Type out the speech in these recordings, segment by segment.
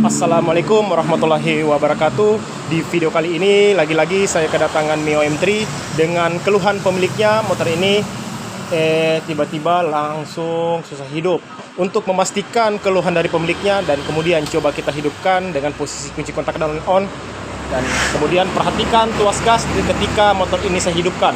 Assalamualaikum warahmatullahi wabarakatuh. Di video kali ini lagi-lagi saya kedatangan Mio M3 dengan keluhan pemiliknya. Motor ini tiba-tiba langsung susah hidup. Untuk memastikan keluhan dari pemiliknya dan kemudian coba kita hidupkan dengan posisi kunci kontak down on, dan kemudian perhatikan tuas gas ketika motor ini saya hidupkan.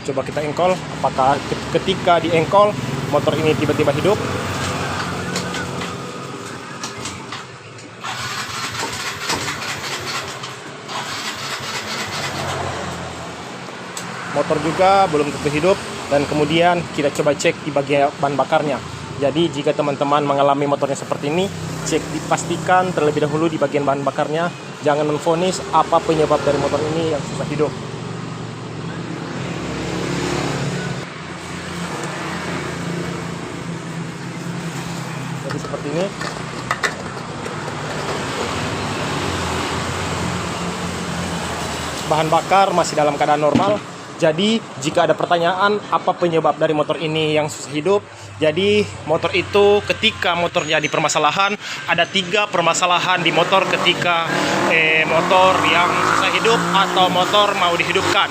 Coba kita engkol, apakah ketika di engkol motor ini tiba-tiba hidup. Motor juga belum tentu hidup, dan kemudian kita coba cek di bagian bahan bakarnya. Jadi jika teman-teman mengalami motornya seperti ini, dipastikan terlebih dahulu di bagian bahan bakarnya. Jangan menvonis apa penyebab dari motor ini yang susah hidup. Jadi seperti ini. Bahan bakar masih dalam keadaan normal. Jadi jika ada pertanyaan apa penyebab dari motor ini yang susah hidup, jadi motor itu ketika motornya di permasalahan, ada 3 permasalahan di motor ketika motor yang susah hidup atau motor mau dihidupkan.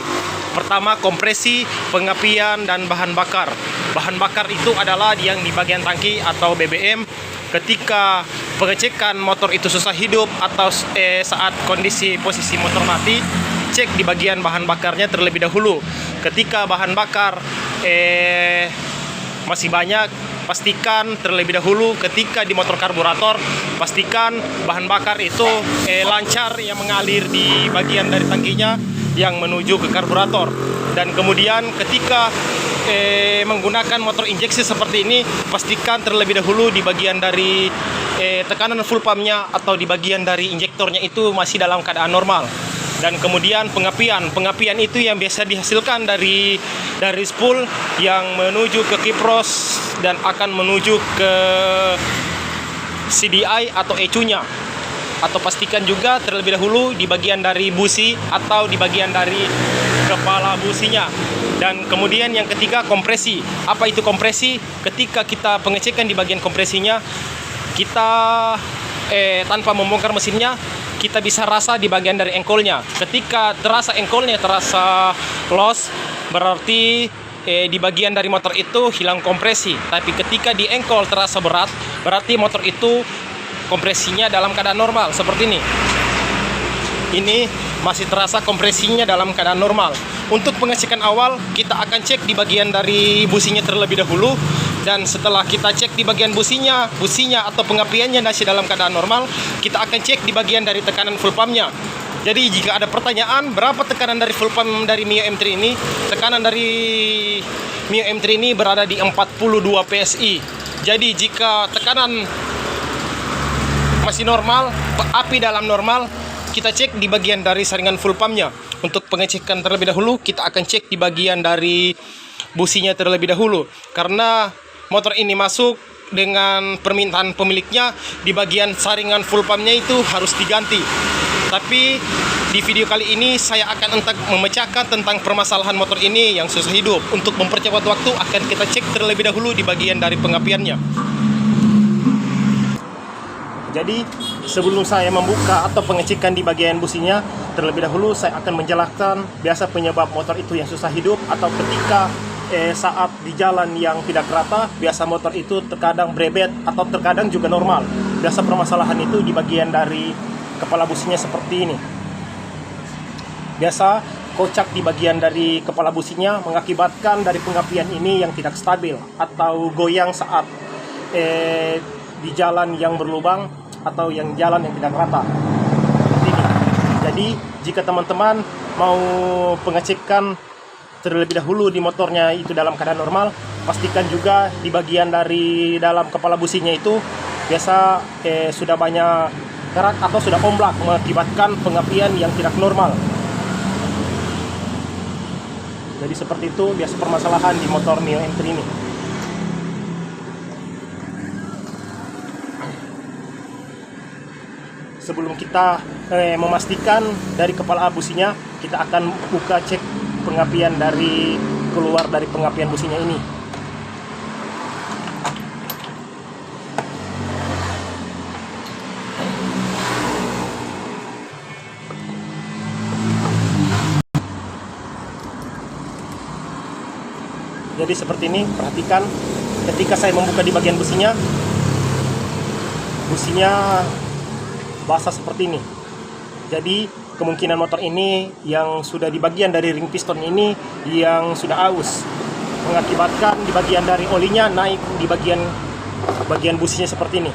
Pertama, kompresi, pengapian, dan bahan bakar. Bahan bakar itu adalah yang di bagian tangki atau BBM. Ketika pengecekan motor itu susah hidup atau saat kondisi posisi motor mati, cek di bagian bahan bakarnya terlebih dahulu. Ketika bahan bakar masih banyak, pastikan terlebih dahulu ketika di motor karburator, pastikan bahan bakar itu lancar yang mengalir di bagian dari tangkinya yang menuju ke karburator. Dan kemudian ketika menggunakan motor injeksi seperti ini, pastikan terlebih dahulu di bagian dari tekanan full pumpnya atau di bagian dari injektornya itu masih dalam keadaan normal. Dan kemudian pengapian itu yang biasa dihasilkan dari spool yang menuju ke kipros dan akan menuju ke CDI atau ECU-nya. Atau pastikan juga terlebih dahulu di bagian dari busi atau di bagian dari kepala businya. Dan kemudian yang ketiga, kompresi. Apa itu kompresi? Ketika kita pengecekan di bagian kompresinya, kita tanpa membongkar mesinnya, kita bisa rasa di bagian dari engkolnya. Ketika terasa engkolnya terasa loss, berarti di bagian dari motor itu hilang kompresi. Tapi ketika di engkol terasa berat, berarti motor itu kompresinya dalam keadaan normal. Seperti ini. Ini masih terasa kompresinya dalam keadaan normal. Untuk pengecekan awal, kita akan cek di bagian dari businya terlebih dahulu. Dan setelah kita cek di bagian businya atau pengapiannya masih dalam keadaan normal, kita akan cek di bagian dari tekanan full pumpnya. Jadi jika ada pertanyaan berapa tekanan dari full pump dari Mio M3 ini, tekanan dari Mio M3 ini berada di 42 PSI. Jadi jika tekanan masih normal, api dalam normal, kita cek di bagian dari saringan full pumpnya. Untuk pengecekan terlebih dahulu, kita akan cek di bagian dari businya terlebih dahulu. Karena motor ini masuk dengan permintaan pemiliknya, di bagian saringan full pumpnya itu harus diganti. Tapi di video kali ini saya akan memecahkan tentang permasalahan motor ini yang susah hidup. Untuk mempercepat waktu, akan kita cek terlebih dahulu di bagian dari pengapiannya. Jadi sebelum saya membuka atau pengecekan di bagian businya, terlebih dahulu saya akan menjelaskan biasa penyebab motor itu yang susah hidup atau ketika saat di jalan yang tidak rata, biasa motor itu terkadang brebet atau terkadang juga normal. Biasa permasalahan itu di bagian dari kepala businya seperti ini. Biasa kocak di bagian dari kepala businya mengakibatkan dari pengapian ini yang tidak stabil atau goyang saat di jalan yang berlubang atau yang jalan yang tidak rata. Seperti ini. Jadi jika teman-teman mau pengecekan terlebih dahulu di motornya itu dalam keadaan normal, pastikan juga di bagian dari dalam kepala businya itu biasa sudah banyak kerak atau sudah omblak mengakibatkan pengapian yang tidak normal. Jadi seperti itu biasa permasalahan di motor Mio M3 ini. sebelum kita memastikan dari kepala businya, kita akan buka cek pengapian dari keluar dari pengapian businya ini. Jadi seperti ini, perhatikan ketika saya membuka di bagian businya basah seperti ini. Jadi kemungkinan motor ini yang sudah di bagian dari ring piston ini yang sudah aus, mengakibatkan di bagian dari olinya naik di bagian businya seperti ini.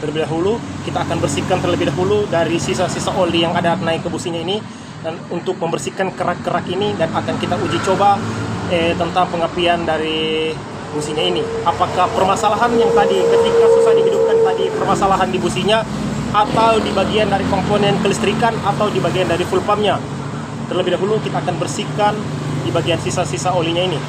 Terlebih dahulu kita akan bersihkan terlebih dahulu dari sisa-sisa oli yang ada naik ke businya ini, dan untuk membersihkan kerak-kerak ini, dan akan kita uji coba tentang pengapian dari businya ini. Apakah permasalahan yang tadi ketika susah dihidupkan tadi permasalahan di businya, atau di bagian dari komponen kelistrikan, atau di bagian dari full pumpnya. Terlebih dahulu kita akan bersihkan di bagian sisa-sisa olinya ini.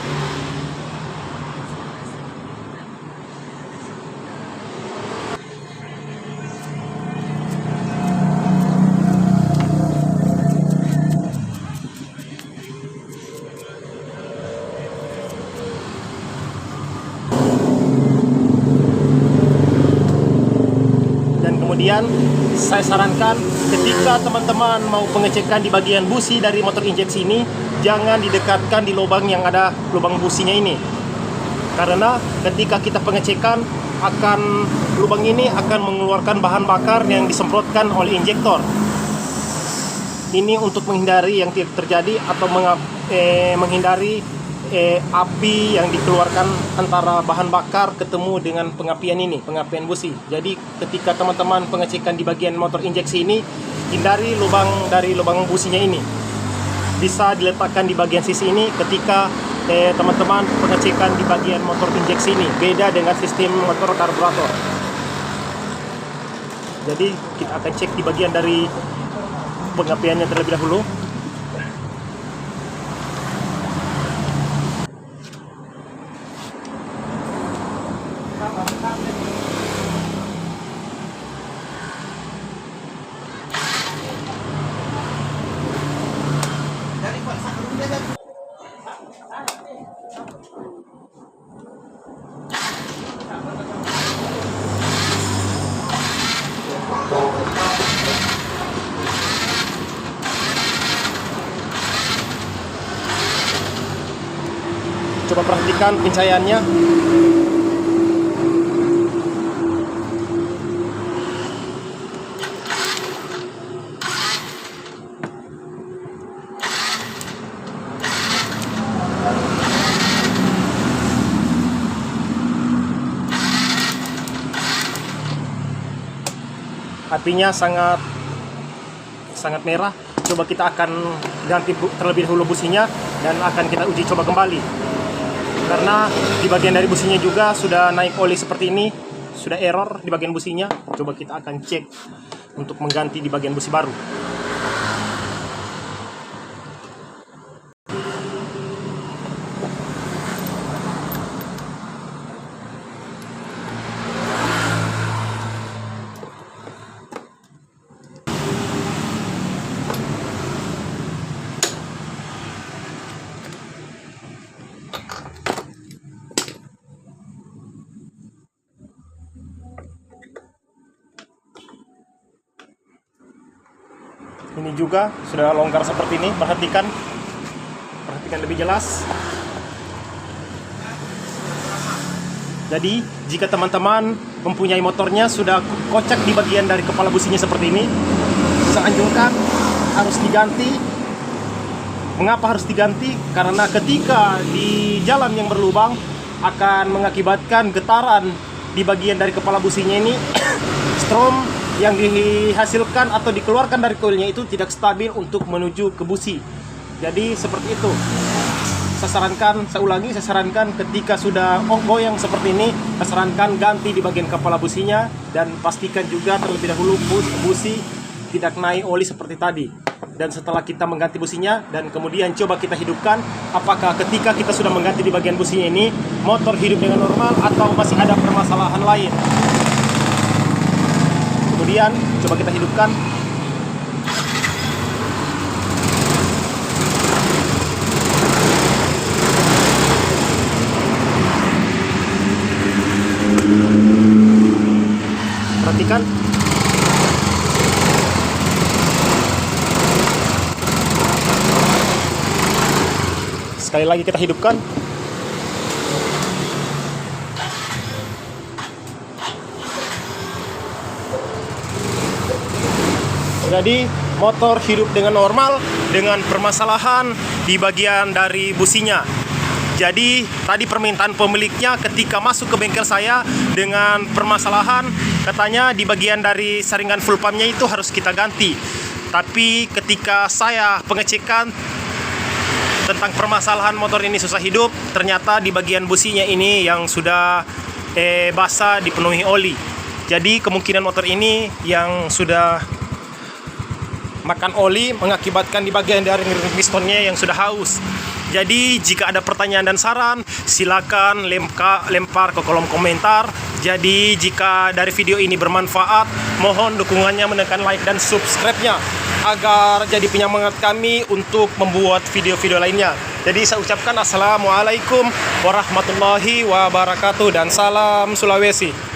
Kemudian saya sarankan ketika teman-teman mau pengecekan di bagian busi dari motor injeksi ini, jangan didekatkan di lubang yang ada lubang businya ini. Karena ketika kita pengecekan, lubang ini akan mengeluarkan bahan bakar yang disemprotkan oleh injektor. Ini untuk menghindari yang terjadi atau menghindari api yang dikeluarkan antara bahan bakar ketemu dengan pengapian busi. Jadi ketika teman-teman pengecekan di bagian motor injeksi ini, hindari lubang businya ini. Bisa diletakkan di bagian sisi ini ketika teman-teman pengecekan di bagian motor injeksi ini. Beda dengan sistem motor karburator. Jadi kita akan cek di bagian dari pengapiannya terlebih dahulu. Coba perhatikan pencahayanya. Apinya sangat merah. Coba kita akan ganti terlebih dahulu businya dan akan kita uji coba kembali. Karena di bagian dari businya juga sudah naik oli seperti ini, sudah error di bagian businya. Coba kita akan cek untuk mengganti di bagian busi baru. Ini juga sudah longgar seperti ini. Perhatikan lebih jelas. Jadi jika teman-teman mempunyai motornya sudah kocak di bagian dari kepala businya seperti ini, saya anjurkan harus diganti. Mengapa harus diganti? Karena ketika di jalan yang berlubang akan mengakibatkan getaran di bagian dari kepala businya ini. Strom yang dihasilkan atau dikeluarkan dari koilnya itu tidak stabil untuk menuju ke busi. Jadi seperti itu. Saya sarankan ketika sudah goyang seperti ini, saya sarankan ganti di bagian kepala businya, dan pastikan juga terlebih dahulu busi tidak naik oli seperti tadi. Dan setelah kita mengganti businya dan kemudian coba kita hidupkan, apakah ketika kita sudah mengganti di bagian businya ini motor hidup dengan normal atau masih ada permasalahan lain. kemudian coba kita hidupkan. Perhatikan. Sekali lagi kita hidupkan. Jadi motor hidup dengan normal dengan permasalahan di bagian dari businya. Jadi tadi permintaan pemiliknya ketika masuk ke bengkel saya dengan permasalahan, katanya di bagian dari saringan full pumpnya itu harus kita ganti. Tapi ketika saya pengecekan tentang permasalahan motor ini susah hidup, ternyata di bagian businya ini yang sudah basah dipenuhi oli. Jadi kemungkinan motor ini yang sudah makan oli mengakibatkan di bagian dari pistonnya yang sudah haus. Jadi jika ada pertanyaan dan saran, silakan lempar ke kolom komentar. Jadi jika dari video ini bermanfaat, mohon dukungannya menekan like dan subscribe-nya agar jadi penyemangat kami untuk membuat video-video lainnya. Jadi saya ucapkan assalamualaikum warahmatullahi wabarakatuh dan salam Sulawesi.